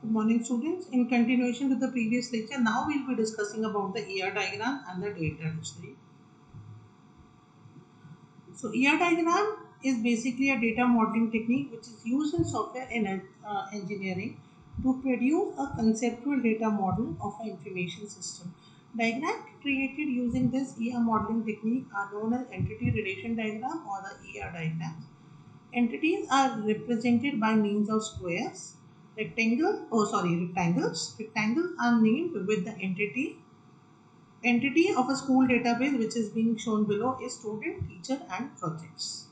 Good morning, students. In continuation to the previous lecture, now we'll be discussing about the ER diagram and the data dictionary. So, ER diagram is basically a data modeling technique which is used in software engineering to produce a conceptual data model of an information system. Diagram created using this ER modeling technique are known as entity relation diagram or the ER diagrams. Entities are represented by means of squares. Rectangles. Rectangles are named with the entity of a school database which is being shown below is student, teacher and projects.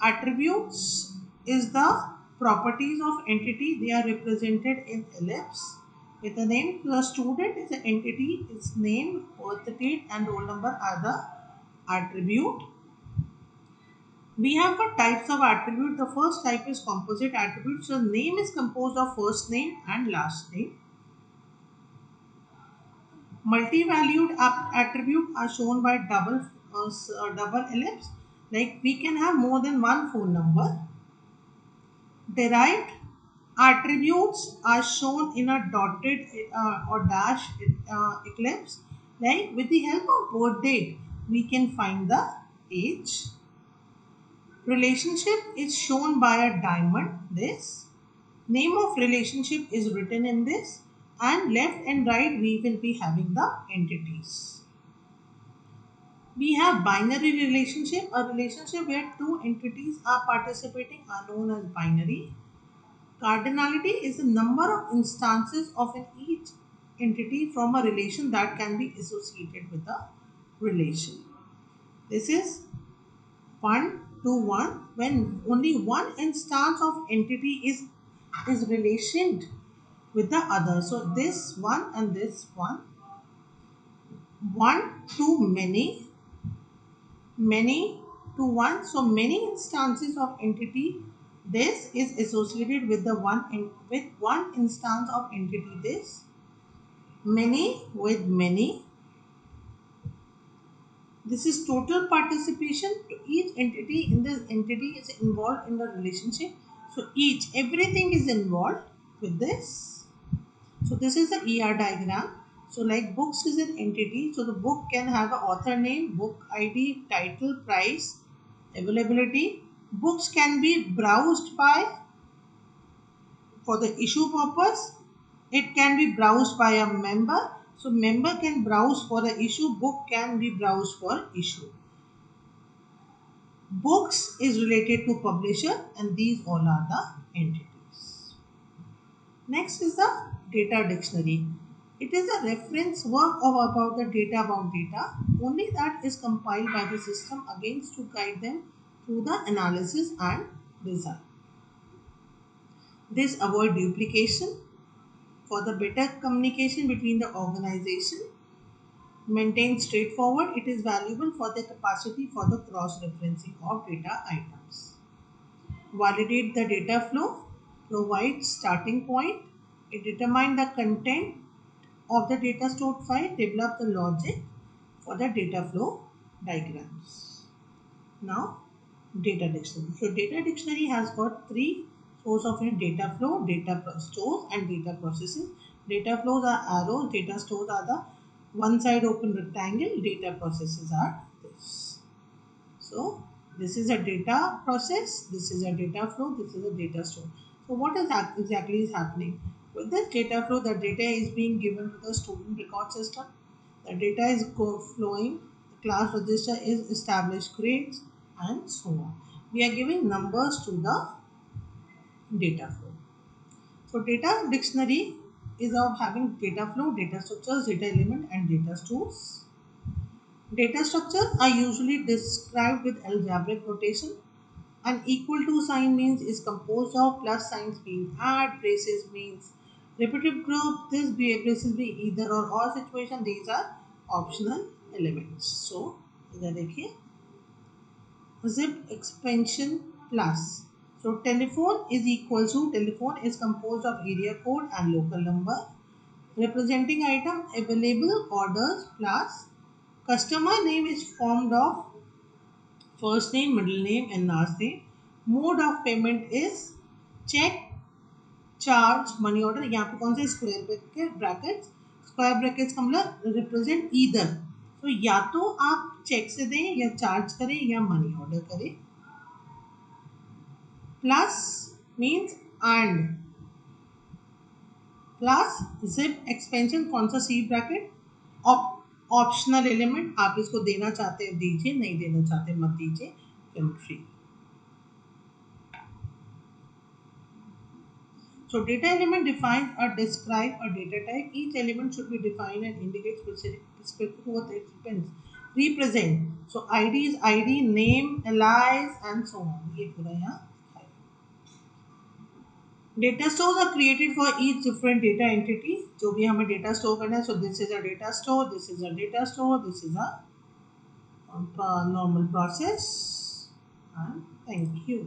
Attributes is the properties of entity. They are represented in ellipse with the name. The student is an entity. Its name, birth date and roll number are the attribute. We have got types of attribute. The first type is composite attribute. So name is composed of first name and last name. Multi-valued attribute are shown by double ellipse. Like we can have more than one phone number. Derived attributes are shown in a dotted or dash ellipse. Like with the help of birth date, we can find the age. Relationship is shown by a diamond. This name of relationship is written in this, and left and right we will be having the entities. We have binary relationship. A relationship where two entities are participating are known as binary. Cardinality is the number of instances of each entity from a relation that can be associated with a relation. This is 1 to 1 when only one instance of entity is relationed with the other. So this one and this one to many, many to one. So many instances of entity. This is associated with the with one instance of entity. This many with many. This is total participation. To each entity in this entity is involved in the relationship. So everything is involved with this. So this is the ER diagram. So like books is an entity. So the book can have an author name, book ID, title, price, availability. Books can be browsed by for the issue purpose. It can be browsed by a member. So member can browse for the issue. Book can be browsed for issue. Books is related to publisher and these all are the entities. Next is the data dictionary. It is a reference work about the data about data, only that is compiled by the system against to guide them through the analysis and design. This avoid duplication for the better communication between the organization. Maintained straightforward, it is valuable for the capacity for the cross-referencing of data items. Validate the data flow, provide starting point, it determine the content of the data stored file, develop the logic for the data flow diagrams. Now, data dictionary. So, data dictionary has got three source of it: data flow, data stores, and data processes. Data flows are arrows, data stores are the one side open rectangle, data processes are this. So, this is a data process, this is a data flow, this is a data store. So, what is exactly is happening? With this data flow, the data is being given to the student record system. The data is flowing, the class register is established grades and so on. We are giving numbers to the data flow. So, data dictionary is of having data flow, data structures, data element and data stores. Data structures are usually described with algebraic notation. An equal to sign means is composed of, plus signs means add, braces means repetitive group. This braces be either or situation. These are optional elements. So, इधर देखिए zip expansion plus. So, telephone is equal to, telephone is composed of area code and local number. Representing item available orders plus customer name is formed of first name, middle name and last name. Mode of payment is check, charge, money order, यहाँ पे कौन से square brackets, square brackets का मतलब represent either, तो या तो आप चेक से दें या चार्ज करें या मनी ऑर्डर करें, plus means and, plus zip expansion, कौन सा सी ब्रैकेट, ऑप्शनल एलिमेंट, आप इसको देना चाहते हैं दीजिए, नहीं देना चाहते मत दीजिए, payment free. So data element defines or describe a data type. Each element should be defined and indicate specific what it represent. So ID is ID, name, alias, and so on. ये पूरा यहाँ. Data stores are created for each different data entity. जो भी हमें data store करना है. So this is a data store. This is a data store. This is a normal process. And thank you.